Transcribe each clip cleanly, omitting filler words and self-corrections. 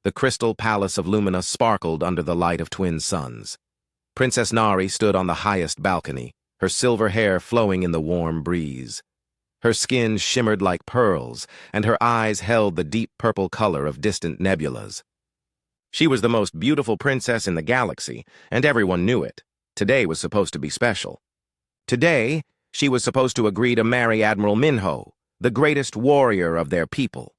The crystal palace of Lumina sparkled under the light of twin suns. Princess Nari stood on the highest balcony, her silver hair flowing in the warm breeze. Her skin shimmered like pearls, and her eyes held the deep purple color of distant nebulas. She was the most beautiful princess in the galaxy, and everyone knew it. Today was supposed to be special. Today, she was supposed to agree to marry Admiral Minho, the greatest warrior of their people.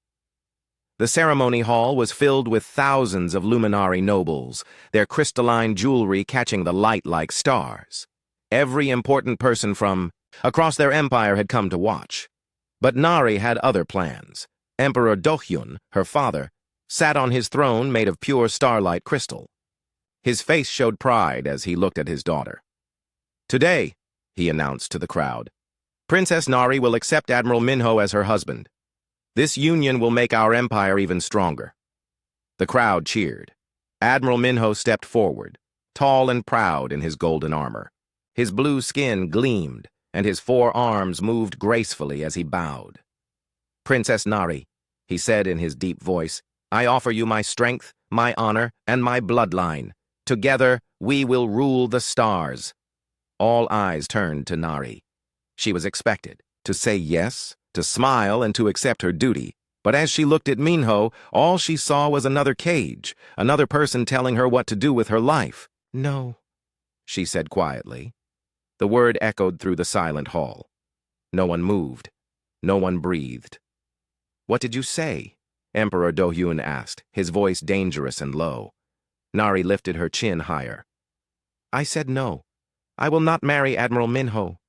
The ceremony hall was filled with thousands of Luminari nobles, their crystalline jewelry catching the light like stars. Every important person from across their empire had come to watch. But Nari had other plans. Emperor Dohyun, her father, sat on his throne made of pure starlight crystal. His face showed pride as he looked at his daughter. "Today," he announced to the crowd, "Princess Nari will accept Admiral Minho as her husband. This union will make our empire even stronger." The crowd cheered. Admiral Minho stepped forward, tall and proud in his golden armor. His blue skin gleamed, and his 4 arms moved gracefully as he bowed. "Princess Nari," he said in his deep voice, "I offer you my strength, my honor, and my bloodline. Together, we will rule the stars." All eyes turned to Nari. She was expected to say yes, to smile, and to accept her duty. But as she looked at Minho, all she saw was another cage, another person telling her what to do with her life. "No," she said quietly. The word echoed through the silent hall. No one moved. No one breathed. "What did you say?" Emperor Dohyun asked, his voice dangerous and low. Nari lifted her chin higher. "I said no. I will not marry Admiral Minho.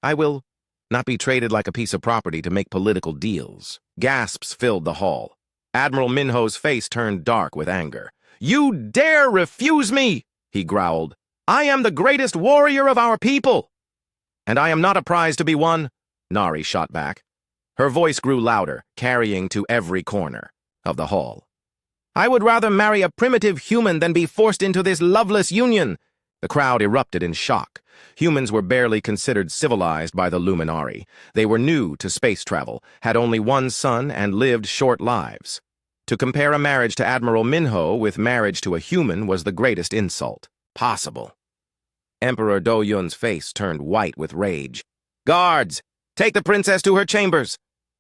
I will not be traded like a piece of property to make political deals." Gasps filled the hall. Admiral Minho's face turned dark with anger. "You dare refuse me!" he growled. "I am the greatest warrior of our people!" "And I am not a prize to be won," Nari shot back. Her voice grew louder, carrying to every corner of the hall. "I would rather marry a primitive human than be forced into this loveless union." The crowd erupted in shock. Humans were barely considered civilized by the Luminari. They were new to space travel, had only one son, and lived short lives. To compare a marriage to Admiral Minho with marriage to a human was the greatest insult possible. Emperor Dohyun's face turned white with rage. "Guards! Take the princess to her chambers!"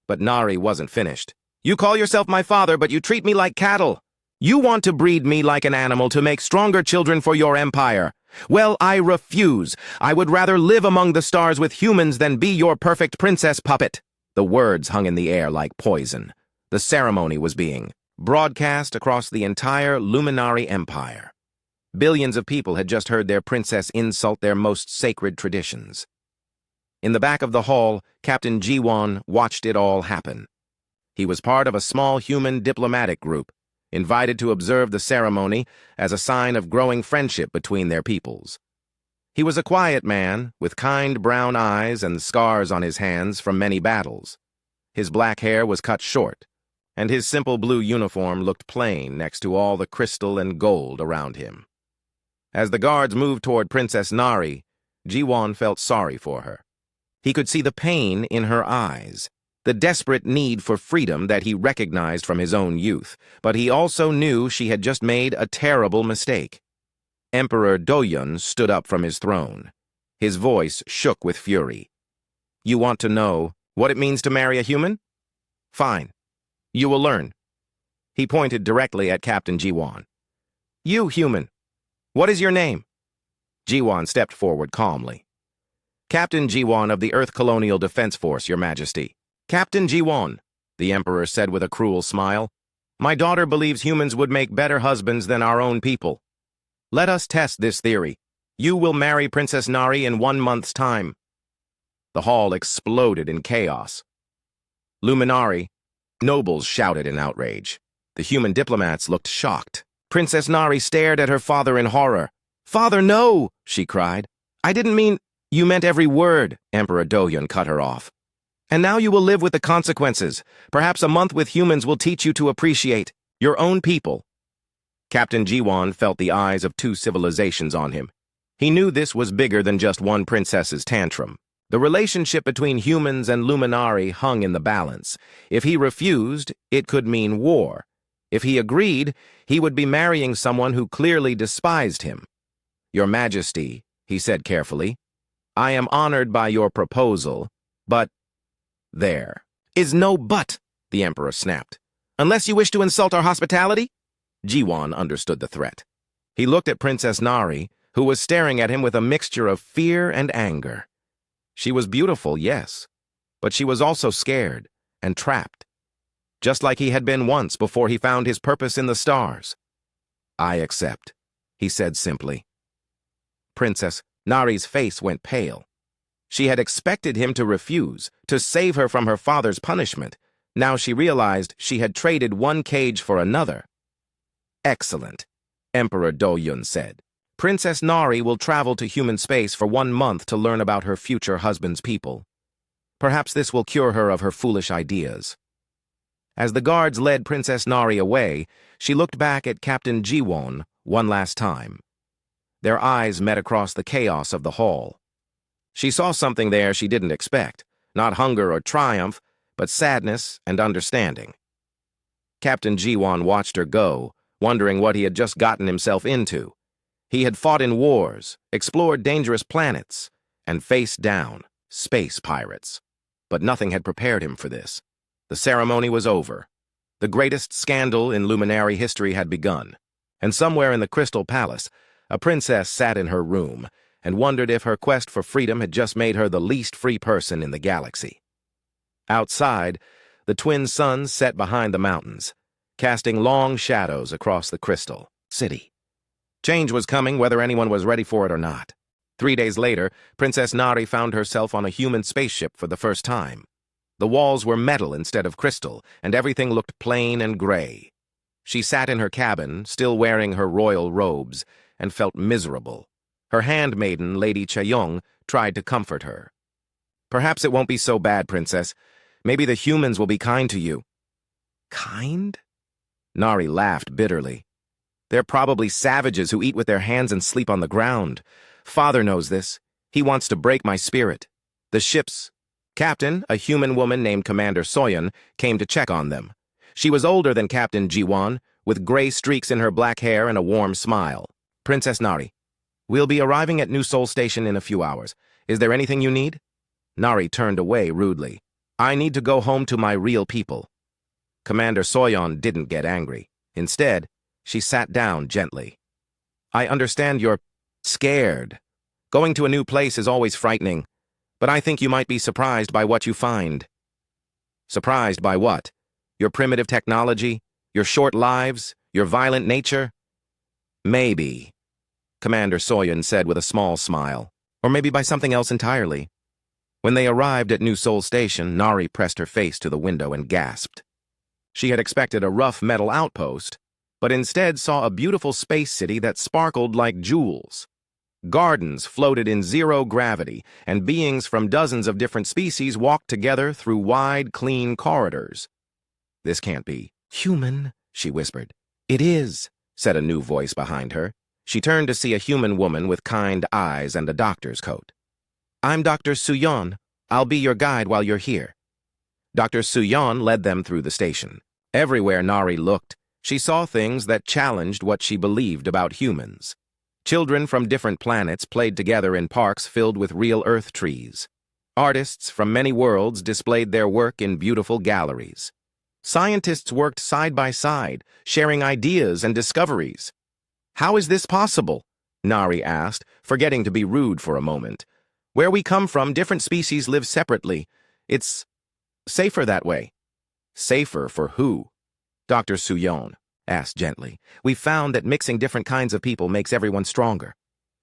But Nari wasn't finished. "You call yourself my father, but you treat me like cattle. You want to breed me like an animal to make stronger children for your empire. Well, I refuse. I would rather live among the stars with humans than be your perfect princess puppet." The words hung in the air like poison. The ceremony was being broadcast across the entire Luminari Empire. Billions of people had just heard their princess insult their most sacred traditions. In the back of the hall, Captain Jiwon watched it all happen. He was part of a small human diplomatic group, invited to observe the ceremony as a sign of growing friendship between their peoples. He was a quiet man, with kind brown eyes and scars on his hands from many battles. His black hair was cut short, and his simple blue uniform looked plain next to all the crystal and gold around him. As the guards moved toward Princess Nari, Jiwon felt sorry for her. He could see the pain in her eyes, the desperate need for freedom that he recognized from his own youth, but he also knew she had just made a terrible mistake. Emperor Dohyun stood up from his throne. His voice shook with fury. "You want to know what it means to marry a human? Fine. You will learn." He pointed directly at Captain Jiwon. "You, human, what is your name?" Jiwon stepped forward calmly. "Captain Jiwon of the Earth Colonial Defense Force, Your Majesty." "Captain Jiwon," the Emperor said with a cruel smile, "my daughter believes humans would make better husbands than our own people. Let us test this theory. You will marry Princess Nari in 1 month's time." The hall exploded in chaos. Luminari, nobles shouted in outrage. The human diplomats looked shocked. Princess Nari stared at her father in horror. "Father, no!" she cried. "I didn't mean—" "You meant every word," Emperor Dohyun cut her off. "And now you will live with the consequences. Perhaps a month with humans will teach you to appreciate your own people." Captain Jiwon felt the eyes of 2 civilizations on him. He knew this was bigger than just one princess's tantrum. The relationship between humans and Luminari hung in the balance. If he refused, it could mean war. If he agreed, he would be marrying someone who clearly despised him. "Your Majesty," he said carefully, "I am honored by your proposal, but—" "There is no but," the Emperor snapped. "Unless you wish to insult our hospitality?" Jiwon understood the threat. He looked at Princess Nari, who was staring at him with a mixture of fear and anger. She was beautiful, yes, but she was also scared and trapped, just like he had been once before he found his purpose in the stars. "I accept," he said simply. Princess Nari's face went pale. She had expected him to refuse, to save her from her father's punishment. Now she realized she had traded one cage for another. "Excellent," Emperor Do-yun said. "Princess Nari will travel to human space for 1 month to learn about her future husband's people. Perhaps this will cure her of her foolish ideas." As the guards led Princess Nari away, she looked back at Captain Jiwon one last time. Their eyes met across the chaos of the hall. She saw something there she didn't expect, not hunger or triumph, but sadness and understanding. Captain Jiwon watched her go, wondering what he had just gotten himself into. He had fought in wars, explored dangerous planets, and faced down space pirates. But nothing had prepared him for this. The ceremony was over. The greatest scandal in luminary history had begun, and somewhere in the Crystal Palace, a princess sat in her room and wondered if her quest for freedom had just made her the least free person in the galaxy. Outside, the twin suns set behind the mountains, casting long shadows across the crystal city. Change was coming whether anyone was ready for it or not. 3 days later, Princess Nari found herself on a human spaceship for the first time. The walls were metal instead of crystal, and everything looked plain and gray. She sat in her cabin, still wearing her royal robes, and felt miserable. Her handmaiden, Lady Chaeyong, tried to comfort her. "Perhaps it won't be so bad, Princess. Maybe the humans will be kind to you." "Kind?" Nari laughed bitterly. "They're probably savages who eat with their hands and sleep on the ground. Father knows this. He wants to break my spirit. The ship's captain, a human woman named Commander Soyeon, came to check on them. She was older than Captain Jiwon, with gray streaks in her black hair and a warm smile. "Princess Nari, we'll be arriving at New Seoul Station in a few hours. Is there anything you need?" Nari turned away rudely. "I need to go home to my real people." Commander Soyeon didn't get angry. Instead, she sat down gently. "I understand you're scared. Going to a new place is always frightening, but I think you might be surprised by what you find." "Surprised by what? Your primitive technology? Your short lives? Your violent nature?" "Maybe," Commander Soyeon said with a small smile. "Or maybe by something else entirely." When they arrived at New Seoul Station, Nari pressed her face to the window and gasped. She had expected a rough metal outpost, but instead saw a beautiful space city that sparkled like jewels. Gardens floated in zero gravity, and beings from dozens of different species walked together through wide, clean corridors. "This can't be human," she whispered. "It is," said a new voice behind her. She turned to see a human woman with kind eyes and a doctor's coat. "I'm Dr. Suyeon. I'll be your guide while you're here." Dr. Suyeon led them through the station. Everywhere Nari looked, she saw things that challenged what she believed about humans. Children from different planets played together in parks filled with real Earth trees. Artists from many worlds displayed their work in beautiful galleries. Scientists worked side by side, sharing ideas and discoveries. "How is this possible?" Nari asked, forgetting to be rude for a moment. "Where we come from, different species live separately. It's safer that way." "Safer for who?" Dr. Suyeon asked gently. "We found that mixing different kinds of people makes everyone stronger.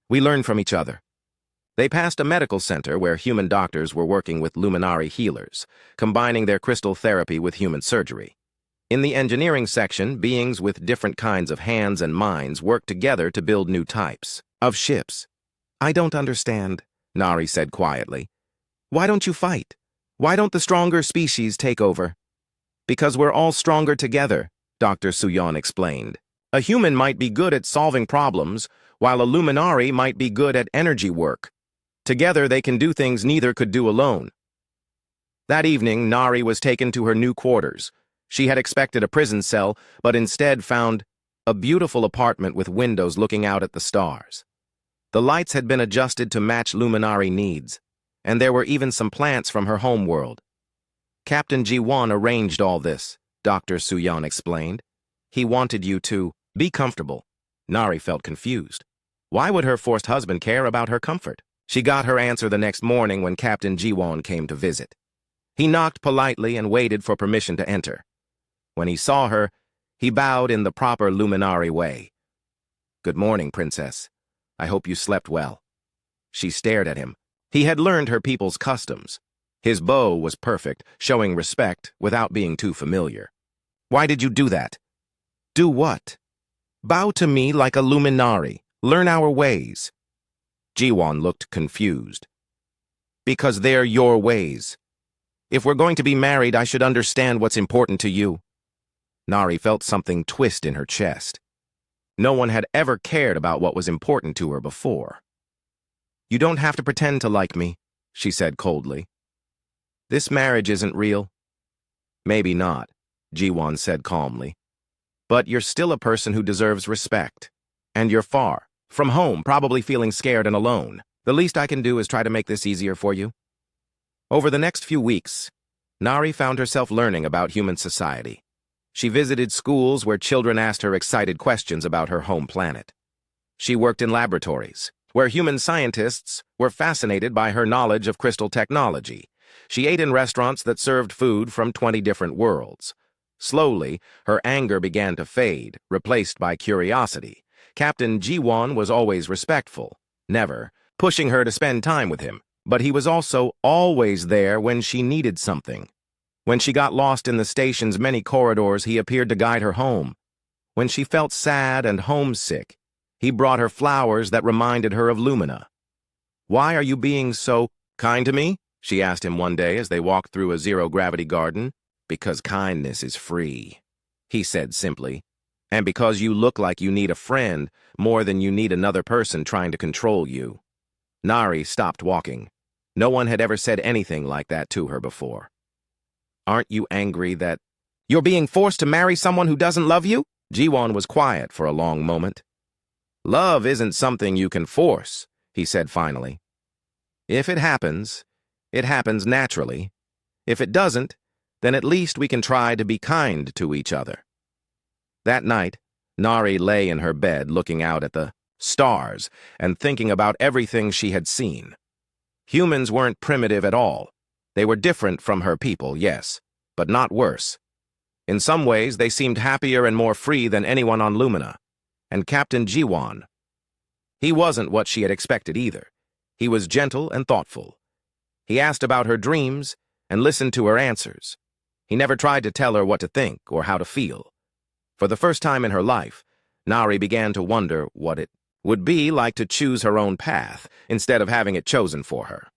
We learn from each other." They passed a medical center where human doctors were working with luminary healers, combining their crystal therapy with human surgery. In the engineering section, beings with different kinds of hands and minds worked together to build new types of ships. "I don't understand," Nari said quietly. "Why don't you fight? Why don't the stronger species take over?" "Because we're all stronger together," Dr. Suyeon explained. "A human might be good at solving problems, while a luminary might be good at energy work. Together they can do things neither could do alone." That evening, Nari was taken to her new quarters. She had expected a prison cell, but instead found a beautiful apartment with windows looking out at the stars. The lights had been adjusted to match luminary needs, and there were even some plants from her home world. Captain Ji-won arranged all this, Dr. Suyeon explained. He wanted you to be comfortable. Nari felt confused. Why would her forced husband care about her comfort? She got her answer the next morning when Captain Ji-won came to visit. He knocked politely and waited for permission to enter. When he saw her, he bowed in the proper luminary way. "Good morning, Princess. I hope you slept well." She stared at him. He had learned her people's customs. His bow was perfect, showing respect without being too familiar. "Why did you do that?" "Do what?" "Bow to me like a luminary. Learn our ways." Ji-won looked confused. "Because they're your ways. If we're going to be married, I should understand what's important to you." Nari felt something twist in her chest. No one had ever cared about what was important to her before. "You don't have to pretend to like me," she said coldly. "This marriage isn't real." "Maybe not," Ji-won said calmly. "But you're still a person who deserves respect. And you're far from home, probably feeling scared and alone. The least I can do is try to make this easier for you." Over the next few weeks, Nari found herself learning about human society. She visited schools where children asked her excited questions about her home planet. She worked in laboratories, where human scientists were fascinated by her knowledge of crystal technology. She ate in restaurants that served food from 20 different worlds. Slowly, her anger began to fade, replaced by curiosity. Captain Ji-won was always respectful, never pushing her to spend time with him, but he was also always there when she needed something. When she got lost in the station's many corridors, he appeared to guide her home. When she felt sad and homesick, he brought her flowers that reminded her of Lumina. "Why are you being so kind to me?" she asked him one day as they walked through a zero-gravity garden. "Because kindness is free," he said simply. "And because you look like you need a friend more than you need another person trying to control you." Nari stopped walking. No one had ever said anything like that to her before. "Aren't you angry that you're being forced to marry someone who doesn't love you?" Ji-won was quiet for a long moment. "Love isn't something you can force," he said finally. "If it happens naturally. If it doesn't, then at least we can try to be kind to each other." That night, Nari lay in her bed looking out at the stars and thinking about everything she had seen. Humans weren't primitive at all. They were different from her people, yes, but not worse. In some ways, they seemed happier and more free than anyone on Lumina. And Captain Ji-won, he wasn't what she had expected either. He was gentle and thoughtful. He asked about her dreams and listened to her answers. He never tried to tell her what to think or how to feel. For the first time in her life, Nari began to wonder what it would be like to choose her own path instead of having it chosen for her.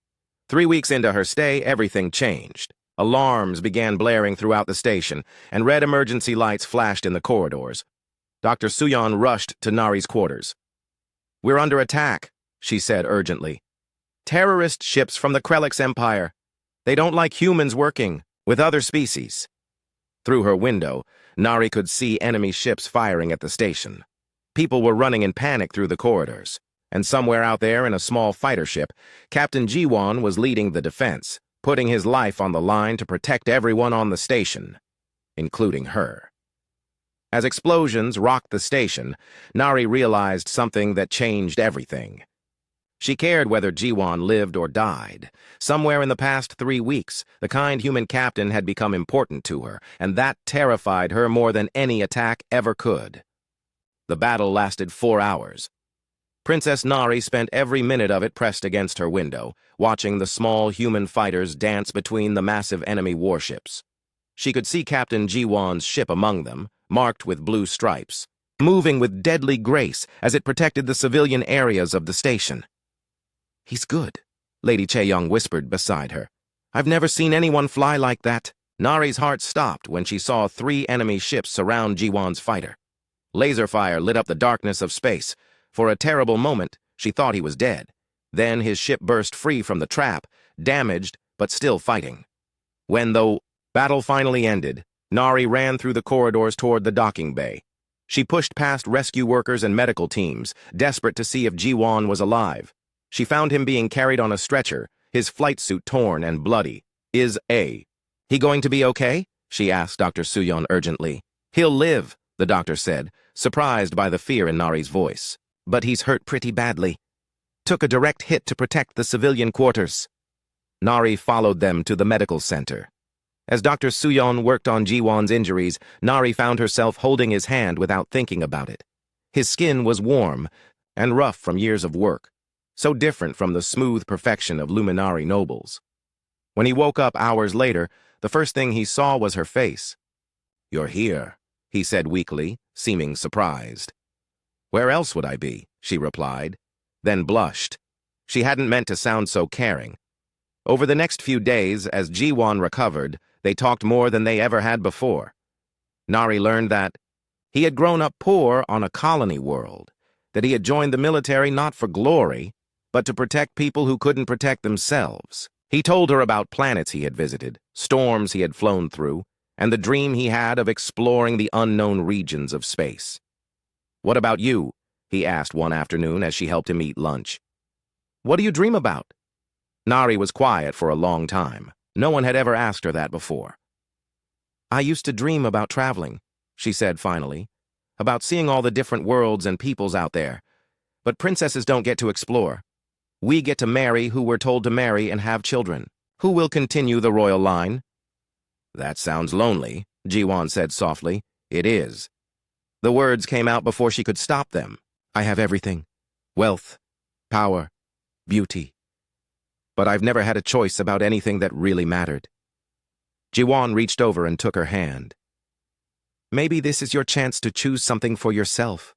3 weeks into her stay, everything changed. Alarms began blaring throughout the station, and red emergency lights flashed in the corridors. Dr. Suyeon rushed to Nari's quarters. "We're under attack," she said urgently. "Terrorist ships from the Krelix Empire. They don't like humans working with other species." Through her window, Nari could see enemy ships firing at the station. People were running in panic through the corridors, and somewhere out there in a small fighter ship, Captain Ji-won was leading the defense, putting his life on the line to protect everyone on the station, including her. As explosions rocked the station, Nari realized something that changed everything. She cared whether Ji-won lived or died. Somewhere in the past 3 weeks, the kind human captain had become important to her, and that terrified her more than any attack ever could. The battle lasted 4 hours. Princess Nari spent every minute of it pressed against her window, watching the small human fighters dance between the massive enemy warships. She could see Captain Ji-won's ship among them, marked with blue stripes, moving with deadly grace as it protected the civilian areas of the station. "He's good," Lady Chae-young whispered beside her. "I've never seen anyone fly like that." Nari's heart stopped when she saw 3 enemy ships surround Ji-won's fighter. Laser fire lit up the darkness of space. For a terrible moment, she thought he was dead. Then his ship burst free from the trap, damaged but still fighting. When the battle finally ended, Nari ran through the corridors toward the docking bay. She pushed past rescue workers and medical teams, desperate to see if Ji-won was alive. She found him being carried on a stretcher, his flight suit torn and bloody. He going to be okay? She asked Dr. Suyeon urgently. He'll live, the doctor said, surprised by the fear in Nari's voice. But he's hurt pretty badly. Took a direct hit to protect the civilian quarters. Nari followed them to the medical center. As Dr. Suyeon worked on Ji-won's injuries, Nari found herself holding his hand without thinking about it. His skin was warm and rough from years of work, so different from the smooth perfection of Luminari nobles. When he woke up hours later, the first thing he saw was her face. You're here, he said weakly, seeming surprised. Where else would I be? She replied, then blushed. She hadn't meant to sound so caring. Over the next few days, as Ji-won recovered, they talked more than they ever had before. Nari learned that he had grown up poor on a colony world, that he had joined the military not for glory, but to protect people who couldn't protect themselves. He told her about planets he had visited, storms he had flown through, and the dream he had of exploring the unknown regions of space. What about you? He asked one afternoon as she helped him eat lunch. What do you dream about? Nari was quiet for a long time. No one had ever asked her that before. I used to dream about traveling, she said finally, about seeing all the different worlds and peoples out there. But princesses don't get to explore. We get to marry who we're told to marry and have children. Who will continue the royal line? That sounds lonely, Ji-won said softly. It is. The words came out before she could stop them. I have everything. Wealth, power, beauty. But I've never had a choice about anything that really mattered. Ji-won reached over and took her hand. Maybe this is your chance to choose something for yourself.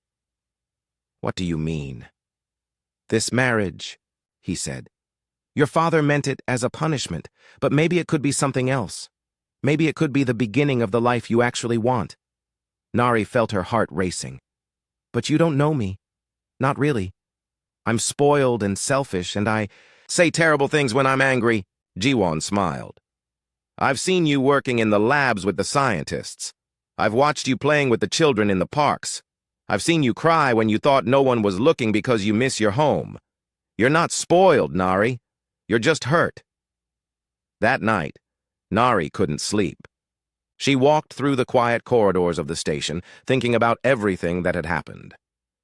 What do you mean? This marriage, he said. Your father meant it as a punishment, but maybe it could be something else. Maybe it could be the beginning of the life you actually want. Nari felt her heart racing. But you don't know me. Not really. I'm spoiled and selfish, and I say terrible things when I'm angry. Ji-won smiled. I've seen you working in the labs with the scientists. I've watched you playing with the children in the parks. I've seen you cry when you thought no one was looking because you miss your home. You're not spoiled, Nari. You're just hurt. That night, Nari couldn't sleep. She walked through the quiet corridors of the station, thinking about everything that had happened.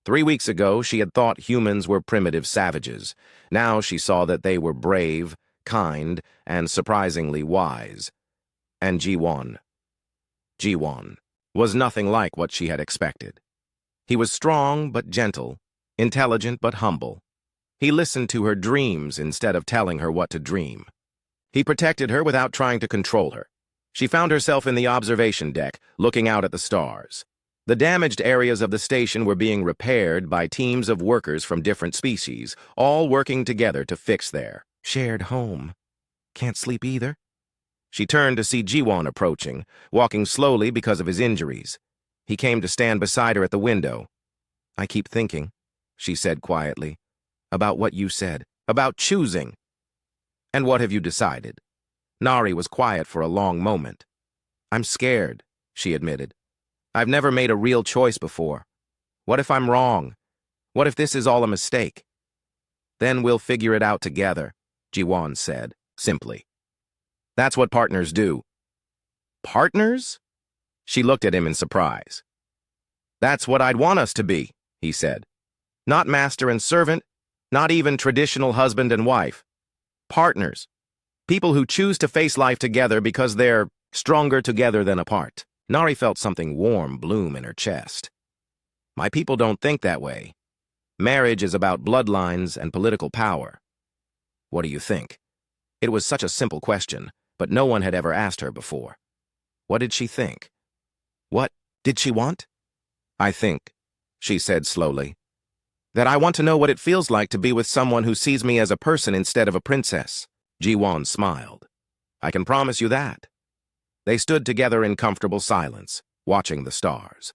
3 weeks ago, she had thought humans were primitive savages. Now she saw that they were brave, kind, and surprisingly wise. And Ji-won was nothing like what she had expected. He was strong but gentle, intelligent but humble. He listened to her dreams instead of telling her what to dream. He protected her without trying to control her. She found herself in the observation deck, looking out at the stars. The damaged areas of the station were being repaired by teams of workers from different species, all working together to fix their shared home. Can't sleep either? She turned to see Ji-won approaching, walking slowly because of his injuries. He came to stand beside her at the window. I keep thinking, she said quietly, about what you said, about choosing. And what have you decided? Nari was quiet for a long moment. I'm scared, she admitted. I've never made a real choice before. What if I'm wrong? What if this is all a mistake? Then we'll figure it out together, Ji-won said, simply. That's what partners do. Partners? She looked at him in surprise. That's what I'd want us to be, he said. Not master and servant, not even traditional husband and wife. Partners. People who choose to face life together because they're stronger together than apart. Nari felt something warm bloom in her chest. My people don't think that way. Marriage is about bloodlines and political power. What do you think? It was such a simple question, but no one had ever asked her before. What did she think? What did she want? I think, she said slowly, that I want to know what it feels like to be with someone who sees me as a person instead of a princess. Ji-won smiled. I can promise you that. They stood together in comfortable silence, watching the stars.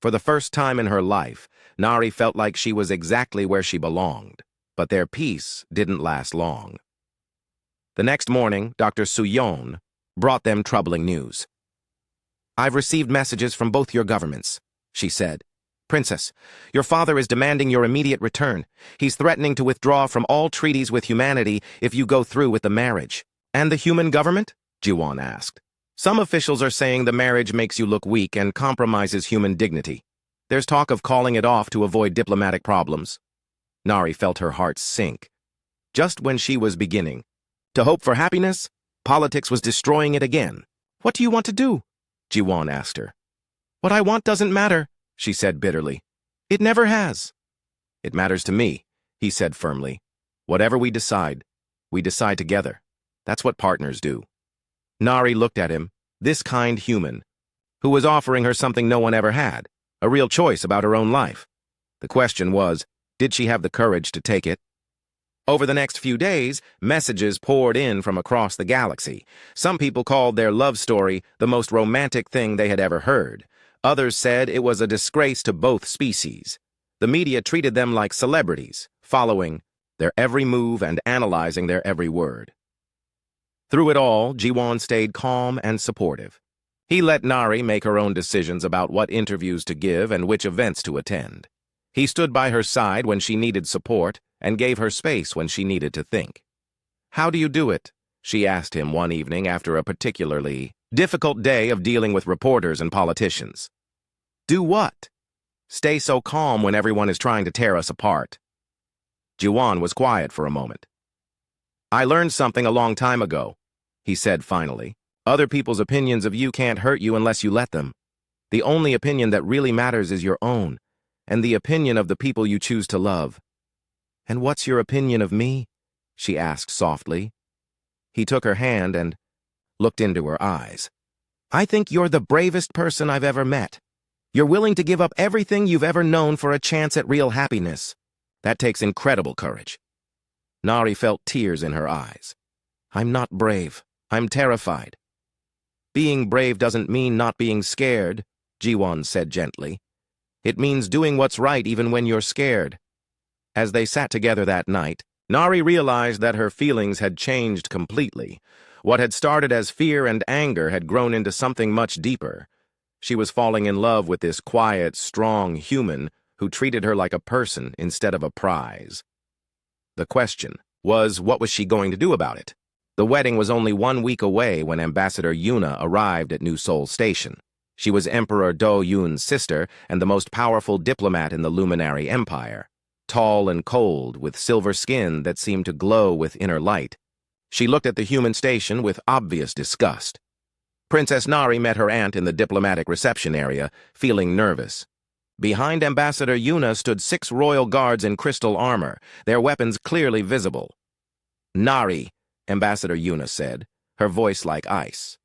For the first time in her life, Nari felt like she was exactly where she belonged, but their peace didn't last long. The next morning, Dr. Suyeon brought them troubling news. I've received messages from both your governments, she said. Princess, your father is demanding your immediate return. He's threatening to withdraw from all treaties with humanity if you go through with the marriage. And the human government? Jiwan asked. Some officials are saying the marriage makes you look weak and compromises human dignity. There's talk of calling it off to avoid diplomatic problems. Nari felt her heart sink. Just when she was beginning to hope for happiness, politics was destroying it again. What do you want to do? Jiwan asked her. What I want doesn't matter, she said bitterly. It never has. It matters to me, he said firmly. Whatever we decide together. That's what partners do. Nari looked at him, this kind human, who was offering her something no one ever had, a real choice about her own life. The question was, did she have the courage to take it? Over the next few days, messages poured in from across the galaxy. Some people called their love story the most romantic thing they had ever heard. Others said it was a disgrace to both species. The media treated them like celebrities, following their every move and analyzing their every word. Through it all, Jiwan stayed calm and supportive. He let Nari make her own decisions about what interviews to give and which events to attend. He stood by her side when she needed support and gave her space when she needed to think. How do you do it? She asked him one evening after a particularly difficult day of dealing with reporters and politicians. Do what? Stay so calm when everyone is trying to tear us apart. Jiwan was quiet for a moment. I learned something a long time ago, he said finally. Other people's opinions of you can't hurt you unless you let them. The only opinion that really matters is your own, and the opinion of the people you choose to love. And what's your opinion of me? She asked softly. He took her hand and looked into her eyes. I think you're the bravest person I've ever met. You're willing to give up everything you've ever known for a chance at real happiness. That takes incredible courage. Nari felt tears in her eyes. I'm not brave. I'm terrified. Being brave doesn't mean not being scared, Jiwan said gently. It means doing what's right even when you're scared. As they sat together that night, Nari realized that her feelings had changed completely. What had started as fear and anger had grown into something much deeper. She was falling in love with this quiet, strong human who treated her like a person instead of a prize. The question was, what was she going to do about it? The wedding was only 1 week away when Ambassador Yuna arrived at New Seoul Station. She was Emperor Do-Yoon's sister and the most powerful diplomat in the Luminary Empire. Tall and cold, with silver skin that seemed to glow with inner light. She looked at the human station with obvious disgust. Princess Nari met her aunt in the diplomatic reception area, feeling nervous. Behind Ambassador Yuna stood 6 royal guards in crystal armor, their weapons clearly visible. Nari, Ambassador Yuna said, her voice like ice.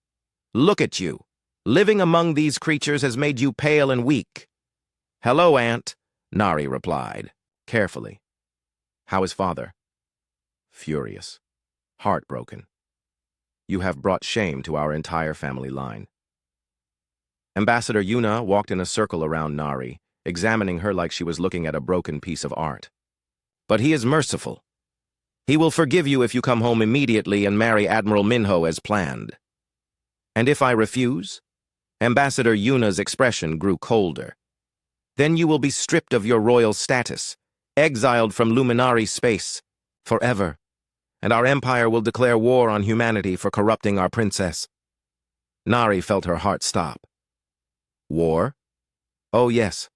Look at you. Living among these creatures has made you pale and weak. Hello, Aunt, Nari replied, carefully. How is father? Furious. Heartbroken. You have brought shame to our entire family line. Ambassador Yuna walked in a circle around Nari, examining her like she was looking at a broken piece of art. But he is merciful. He will forgive you if you come home immediately and marry Admiral Minho as planned. And if I refuse? Ambassador Yuna's expression grew colder. Then you will be stripped of your royal status, exiled from Luminary space, forever, and our empire will declare war on humanity for corrupting our princess. Nari felt her heart stop. War? Oh, yes.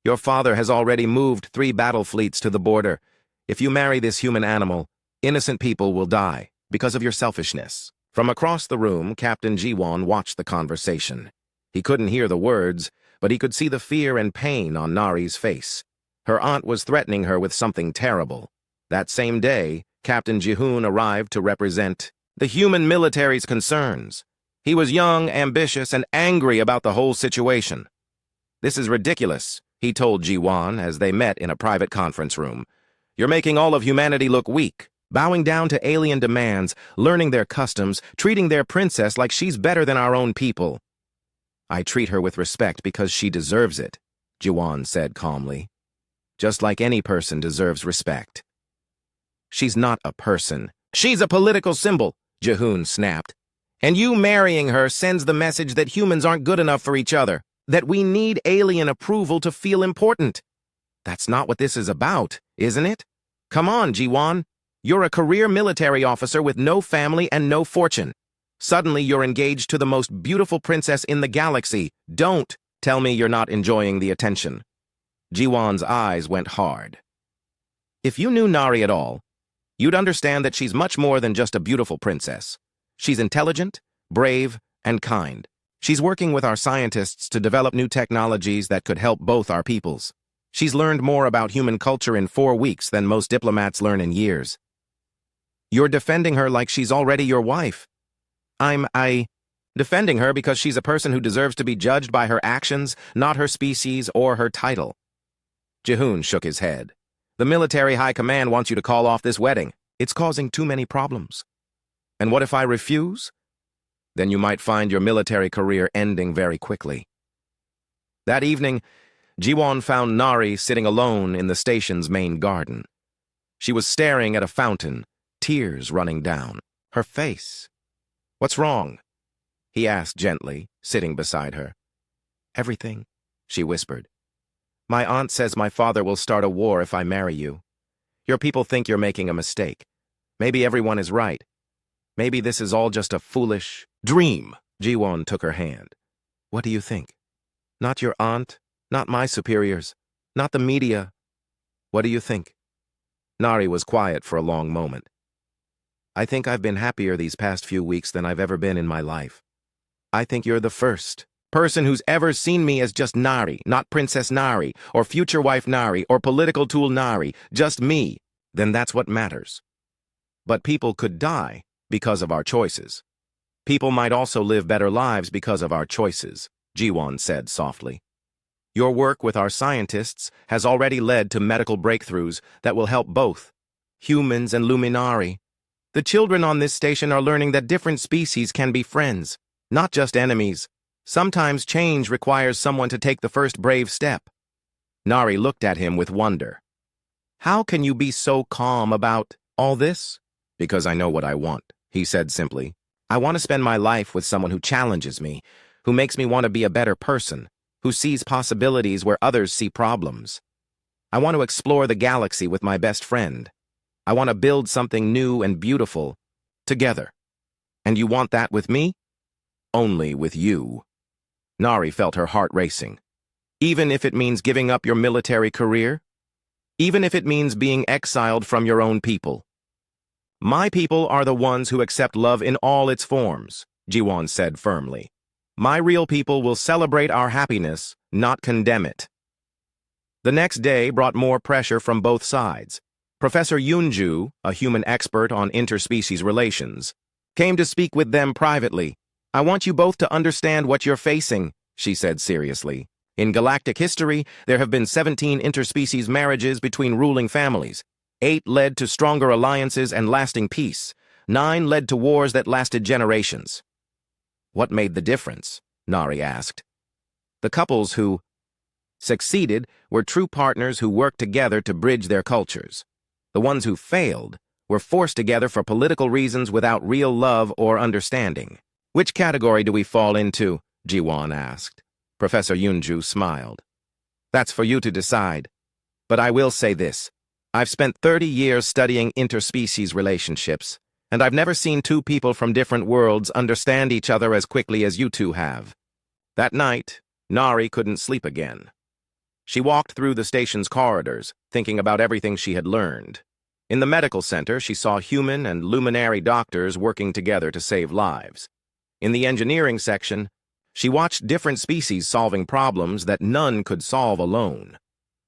Your father has already moved 3 battle fleets to the border. If you marry this human animal, innocent people will die because of your selfishness. From across the room, Captain Jiwan watched the conversation. He couldn't hear the words, but he could see the fear and pain on Nari's face. Her aunt was threatening her with something terrible. That same day, Captain Jihoon arrived to represent the human military's concerns. He was young, ambitious, and angry about the whole situation. This is ridiculous, he told Jiwan as they met in a private conference room. You're making all of humanity look weak, bowing down to alien demands, learning their customs, treating their princess like she's better than our own people. I treat her with respect because she deserves it, Jiwan said calmly. Just like any person deserves respect. She's not a person. She's a political symbol, Jihoon snapped. And you marrying her sends the message that humans aren't good enough for each other, that we need alien approval to feel important. That's not what this is about, isn't it? Come on, Jiwon. You're a career military officer with no family and no fortune. Suddenly you're engaged to the most beautiful princess in the galaxy. Don't tell me you're not enjoying the attention. Jiwon's eyes went hard. If you knew Nari at all, you'd understand that she's much more than just a beautiful princess. She's intelligent, brave, and kind. She's working with our scientists to develop new technologies that could help both our peoples. She's learned more about human culture in 4 weeks than most diplomats learn in years. You're defending her like she's already your wife. I defending her because she's a person who deserves to be judged by her actions, not her species or her title. Jihoon shook his head. The military high command wants you to call off this wedding. It's causing too many problems. And what if I refuse? Then you might find your military career ending very quickly. That evening, Jiwon found Nari sitting alone in the station's main garden. She was staring at a fountain, tears running down her face. "What's wrong?" he asked gently, sitting beside her. "Everything," she whispered. "My aunt says my father will start a war if I marry you. Your people think you're making a mistake. Maybe everyone is right. Maybe this is all just a foolish dream." Jiwon took her hand. "What do you think? Not your aunt, not my superiors, not the media. What do you think?" Nari was quiet for a long moment. "I think I've been happier these past few weeks than I've ever been in my life. I think you're the first person who's ever seen me as just Nari, not Princess Nari, or future wife Nari, or political tool Nari, just me. Then that's what matters. But people could die because of our choices. People might also live better lives because of our choices," Jiwon said softly. "Your work with our scientists has already led to medical breakthroughs that will help both humans and Luminari. The children on this station are learning that different species can be friends, not just enemies. Sometimes change requires someone to take the first brave step." Nari looked at him with wonder. "How can you be so calm about all this?" "Because I know what I want," he said simply. "I want to spend my life with someone who challenges me, who makes me want to be a better person, who sees possibilities where others see problems. I want to explore the galaxy with my best friend. I want to build something new and beautiful together. And you want that with me? Only with you." Nari felt her heart racing. "Even if it means giving up your military career? Even if it means being exiled from your own people?" "My people are the ones who accept love in all its forms," Jiwon said firmly. "My real people will celebrate our happiness, not condemn it." The next day brought more pressure from both sides. Professor Yoonju, a human expert on interspecies relations, came to speak with them privately. "I want you both to understand what you're facing," she said seriously. "In galactic history, there have been 17 interspecies marriages between ruling families. 8 led to stronger alliances and lasting peace. 9 led to wars that lasted generations." "What made the difference?" Nari asked. "The couples who succeeded were true partners who worked together to bridge their cultures. The ones who failed were forced together for political reasons without real love or understanding." "Which category do we fall into?" Jiwon asked. Professor Yoonju smiled. "That's for you to decide. But I will say this. I've spent 30 years studying interspecies relationships, and I've never seen two people from different worlds understand each other as quickly as you two have." That night, Nari couldn't sleep again. She walked through the station's corridors, thinking about everything she had learned. In the medical center, she saw human and luminary doctors working together to save lives. In the engineering section, she watched different species solving problems that none could solve alone.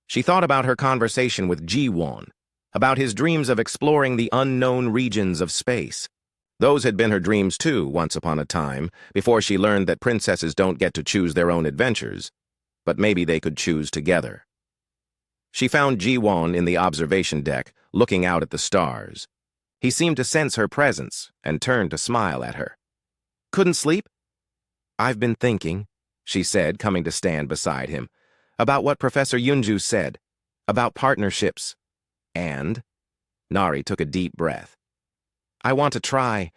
She thought about her conversation with Jiwon, about his dreams of exploring the unknown regions of space. Those had been her dreams too, once upon a time, before she learned that princesses don't get to choose their own adventures, but maybe they could choose together. She found Jiwon in the observation deck, looking out at the stars. He seemed to sense her presence and turned to smile at her. "Couldn't sleep?" "I've been thinking," she said, coming to stand beside him, "about what Professor Yoonju said, about partnerships. And," Nari took a deep breath, "I want to try,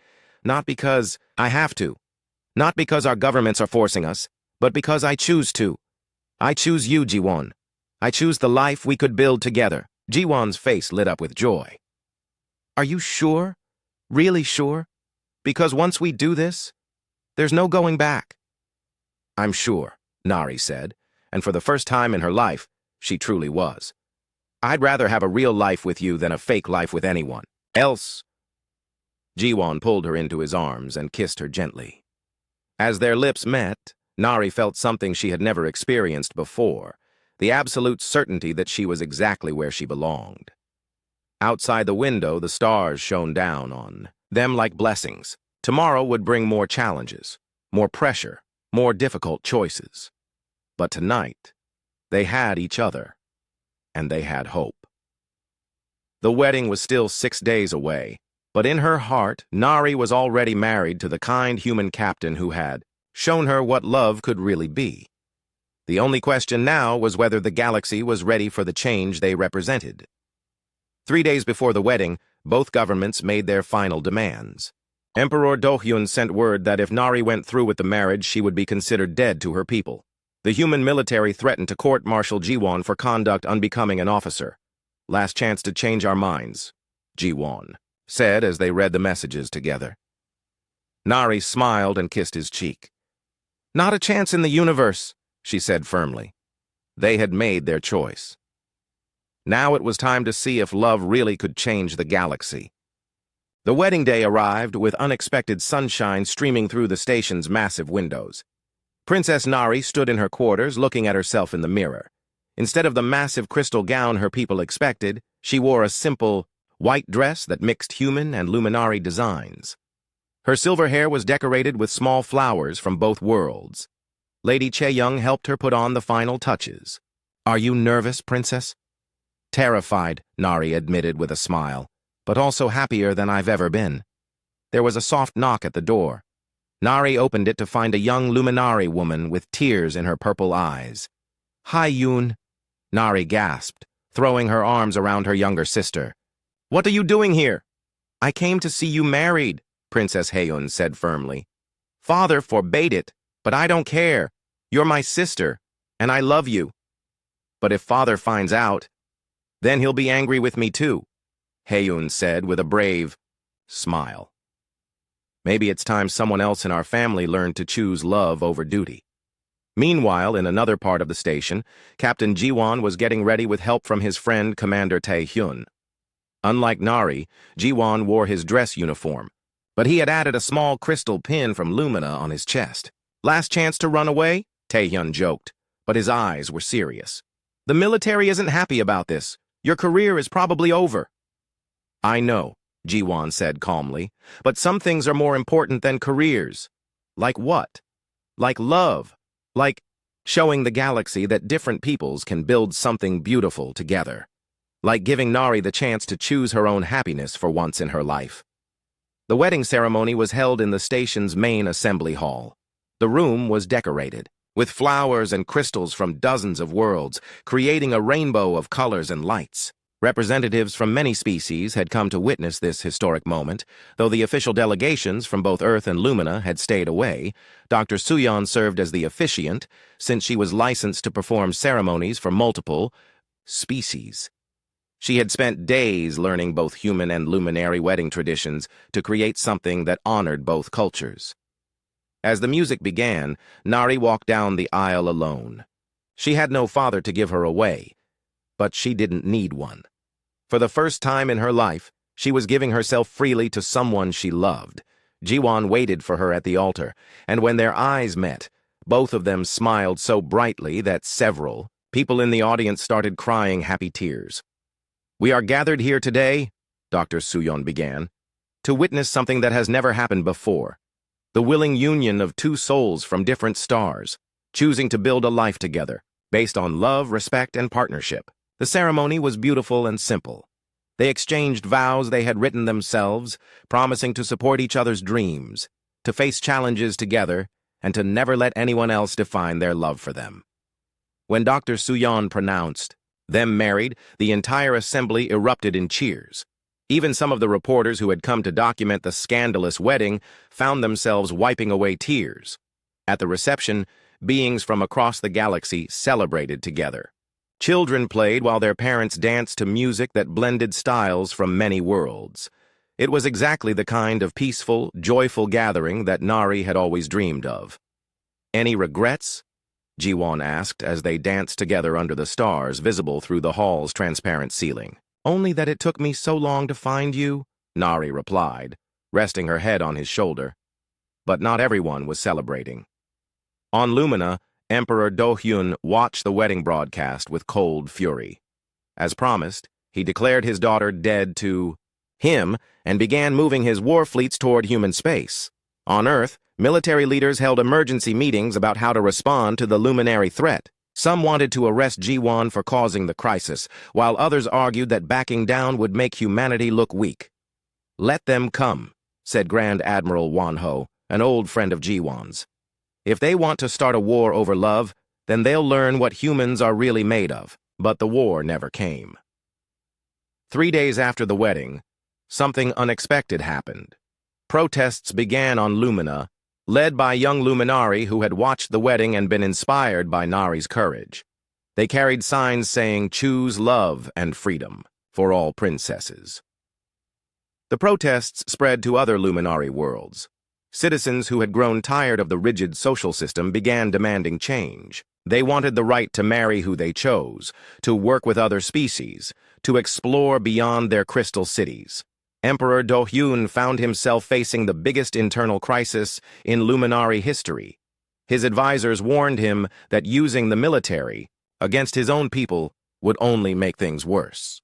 not because I have to, not because our governments are forcing us, but because I choose to. I choose you, Jiwon. I choose the life we could build together. Jiwon's face lit up with joy. Are you sure? Really sure? Because once we do this, there's no going back. I'm sure, Nari said, and for the first time in her life, she truly was. I'd rather have a real life with you than a fake life with anyone. Else. Jiwon pulled her into his arms and kissed her gently. As their lips met, Nari felt something she had never experienced before, the absolute certainty that she was exactly where she belonged. Outside the window, the stars shone down on them like blessings. Tomorrow would bring more challenges, more pressure, more difficult choices. But tonight, they had each other, and they had hope. The wedding was still 6 days away, but in her heart, Nari was already married to the kind human captain who had shown her what love could really be. The only question now was whether the galaxy was ready for the change they represented. 3 days before the wedding, both governments made their final demands. Emperor Dohyun sent word that if Nari went through with the marriage, she would be considered dead to her people. The human military threatened to court-martial Jiwon for conduct unbecoming an officer. Last chance to change our minds, Jiwon said as they read the messages together. Nari smiled and kissed his cheek. Not a chance in the universe, she said firmly. They had made their choice. Now it was time to see if love really could change the galaxy. The wedding day arrived with unexpected sunshine streaming through the station's massive windows. Princess Nari stood in her quarters looking at herself in the mirror. Instead of the massive crystal gown her people expected, she wore a simple, white dress that mixed human and luminary designs. Her silver hair was decorated with small flowers from both worlds. Lady Chaeyoung helped her put on the final touches. Are you nervous, Princess? Terrified, Nari admitted with a smile, but also happier than I've ever been. There was a soft knock at the door. Nari opened it to find a young luminary woman with tears in her purple eyes. Hi, Yoon, Nari gasped, throwing her arms around her younger sister. What are you doing here? I came to see you married, Princess Haeun said firmly. Father forbade it, but I don't care. You're my sister, and I love you. But if Father finds out, then he'll be angry with me too, Haeun said with a brave smile. Maybe it's time someone else in our family learned to choose love over duty. Meanwhile, in another part of the station, Captain Jiwon was getting ready with help from his friend Commander Tae-hyun. Unlike Nari, Jiwon wore his dress uniform, but he had added a small crystal pin from Lumina on his chest. Last chance to run away? Tae-hyun joked, but his eyes were serious. The military isn't happy about this. Your career is probably over. I know, Jiwon said calmly, but some things are more important than careers. Like what? Like love. Like showing the galaxy that different peoples can build something beautiful together. Like giving Nari the chance to choose her own happiness for once in her life. The wedding ceremony was held in the station's main assembly hall. The room was decorated, with flowers and crystals from dozens of worlds, creating a rainbow of colors and lights. Representatives from many species had come to witness this historic moment. Though the official delegations from both Earth and Lumina had stayed away, Dr. Suyeon served as the officiant, since she was licensed to perform ceremonies for multiple species. She had spent days learning both human and luminary wedding traditions to create something that honored both cultures. As the music began, Nari walked down the aisle alone. She had no father to give her away, but she didn't need one. For the first time in her life, she was giving herself freely to someone she loved. Jiwon waited for her at the altar, and when their eyes met, both of them smiled so brightly that several people in the audience started crying happy tears. We are gathered here today, Dr. Suyeon began, to witness something that has never happened before. The willing union of two souls from different stars, choosing to build a life together, based on love, respect, and partnership. The ceremony was beautiful and simple. They exchanged vows they had written themselves, promising to support each other's dreams, to face challenges together, and to never let anyone else define their love for them. When Dr. Suyeon pronounced them married, the entire assembly erupted in cheers. Even some of the reporters who had come to document the scandalous wedding found themselves wiping away tears. At the reception, beings from across the galaxy celebrated together. Children played while their parents danced to music that blended styles from many worlds. It was exactly the kind of peaceful, joyful gathering that Nari had always dreamed of. "Any regrets?" Jiwon asked as they danced together under the stars visible through the hall's transparent ceiling. "Only that it took me so long to find you," Nari replied, resting her head on his shoulder. But not everyone was celebrating. On Lumina, Emperor Do-hyun watched the wedding broadcast with cold fury. As promised, he declared his daughter dead to him and began moving his war fleets toward human space. On Earth, military leaders held emergency meetings about how to respond to the luminary threat. Some wanted to arrest Jiwon for causing the crisis, while others argued that backing down would make humanity look weak. "Let them come," said Grand Admiral Won-ho, an old friend of Jiwon's. "If they want to start a war over love, then they'll learn what humans are really made of." But the war never came. 3 days after the wedding, something unexpected happened. Protests began on Lumina, led by young Luminari who had watched the wedding and been inspired by Nari's courage. They carried signs saying, "Choose love and freedom for all princesses." The protests spread to other Luminari worlds. Citizens who had grown tired of the rigid social system began demanding change. They wanted the right to marry who they chose, to work with other species, to explore beyond their crystal cities. Emperor Do-hyun found himself facing the biggest internal crisis in Luminari history. His advisors warned him that using the military against his own people would only make things worse.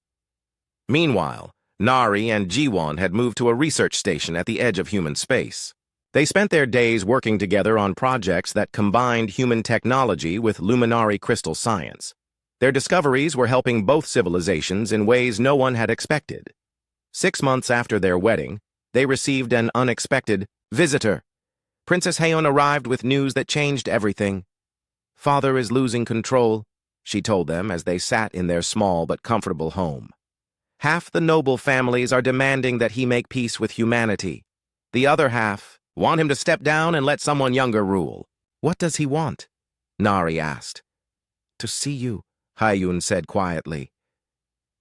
Meanwhile, Nari and Jiwon had moved to a research station at the edge of human space. They spent their days working together on projects that combined human technology with Luminari crystal science. Their discoveries were helping both civilizations in ways no one had expected. 6 months after their wedding, they received an unexpected visitor. Princess Haeun arrived with news that changed everything. "Father is losing control," she told them as they sat in their small but comfortable home. "Half the noble families are demanding that he make peace with humanity. The other half want him to step down and let someone younger rule." "What does he want?" Nari asked. "To see you," Haeun said quietly.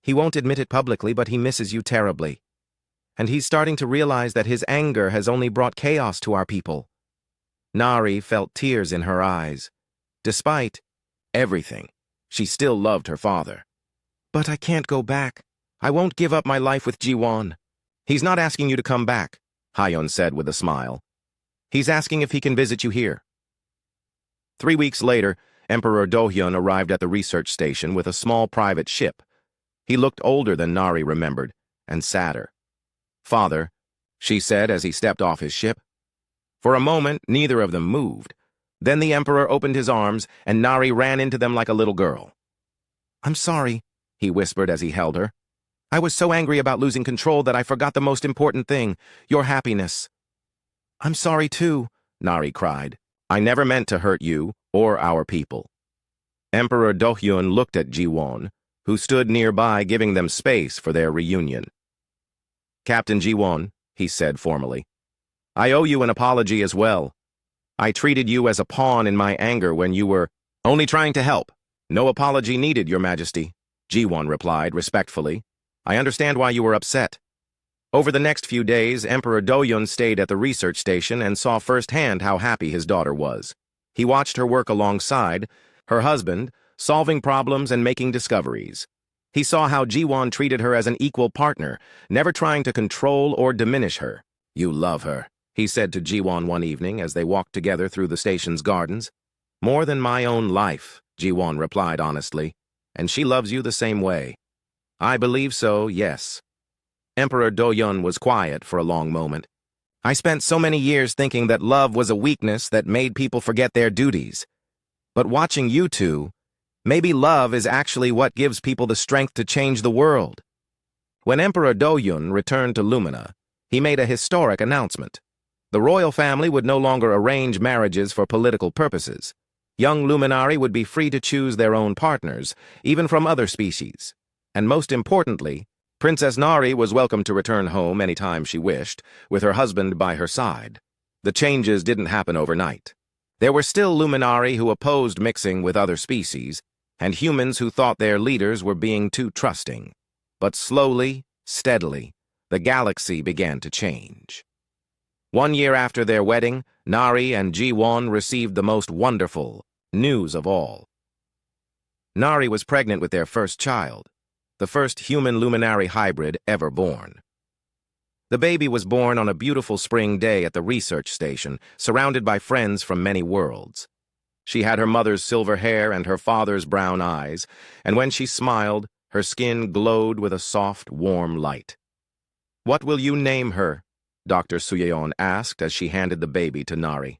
"He won't admit it publicly, but he misses you terribly. And he's starting to realize that his anger has only brought chaos to our people." Nari felt tears in her eyes. Despite everything, she still loved her father. "But I can't go back. I won't give up my life with Jiwon." "He's not asking you to come back," Haeun said with a smile. "He's asking if he can visit you here." 3 weeks later, Emperor Do-hyun arrived at the research station with a small private ship. He looked older than Nari remembered, and sadder. "Father," she said as he stepped off his ship. For a moment, neither of them moved. Then the Emperor opened his arms, and Nari ran into them like a little girl. "I'm sorry," he whispered as he held her. "I was so angry about losing control that I forgot the most important thing, your happiness." "I'm sorry too," Nari cried. "I never meant to hurt you or our people." Emperor Do-hyun looked at Jiwon, who stood nearby giving them space for their reunion. "Captain Jiwon," he said formally, "I owe you an apology as well. I treated you as a pawn in my anger when you were only trying to help." "No apology needed, Your Majesty," Jiwon replied respectfully. "I understand why you were upset." Over the next few days, Emperor Do-hyun stayed at the research station and saw firsthand how happy his daughter was. He watched her work alongside her husband, solving problems and making discoveries. He saw how Jiwon treated her as an equal partner, never trying to control or diminish her. "You love her," he said to Jiwon one evening as they walked together through the station's gardens. "More than my own life," Jiwon replied honestly, "and she loves you the same way." "I believe so, yes." Emperor Do-hyun was quiet for a long moment. "I spent so many years thinking that love was a weakness that made people forget their duties. But watching you two, maybe love is actually what gives people the strength to change the world." When Emperor Do-hyun returned to Lumina, he made a historic announcement. The royal family would no longer arrange marriages for political purposes. Young Luminari would be free to choose their own partners, even from other species. And most importantly, Princess Nari was welcome to return home any time she wished, with her husband by her side. The changes didn't happen overnight. There were still Luminari who opposed mixing with other species, and humans who thought their leaders were being too trusting. But slowly, steadily, the galaxy began to change. 1 year after their wedding, Nari and Ji-won received the most wonderful news of all. Nari was pregnant with their first child, the first human-luminary hybrid ever born. The baby was born on a beautiful spring day at the research station, surrounded by friends from many worlds. She had her mother's silver hair and her father's brown eyes, and when she smiled, her skin glowed with a soft, warm light. "What will you name her?" Dr. Suyeon asked as she handed the baby to Nari.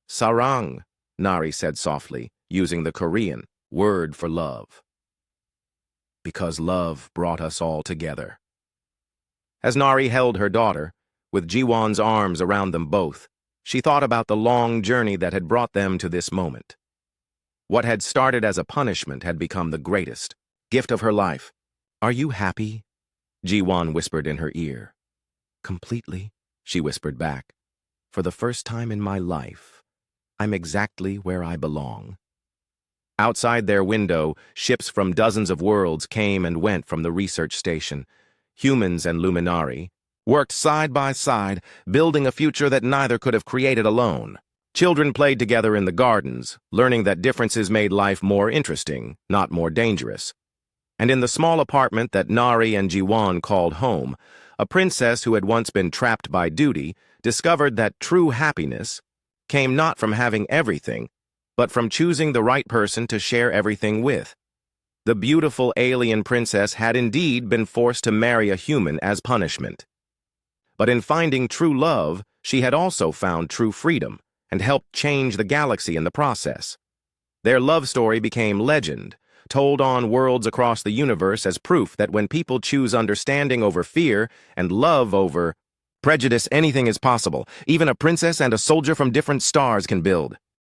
"Sarang," Nari said softly, using the Korean word for love. Because love brought us all together. As Nari held her daughter, with Ji-won's arms around them both, she thought about the long journey that had brought them to this moment. What had started as a punishment had become the greatest gift of her life. "Are you happy?" Ji-won whispered in her ear. "Completely," she whispered back. "For the first time in my life, I'm exactly where I belong." Outside their window, ships from dozens of worlds came and went from the research station. Humans and Luminari worked side by side, building a future that neither could have created alone. Children played together in the gardens, learning that differences made life more interesting, not more dangerous. And in the small apartment that Nari and Ji-won called home, a princess who had once been trapped by duty discovered that true happiness came not from having everything, but from choosing the right person to share everything with. The beautiful alien princess had indeed been forced to marry a human as punishment. But in finding true love, she had also found true freedom and helped change the galaxy in the process. Their love story became legend, told on worlds across the universe as proof that when people choose understanding over fear and love over prejudice, anything is possible. Even a princess and a soldier from different stars can build.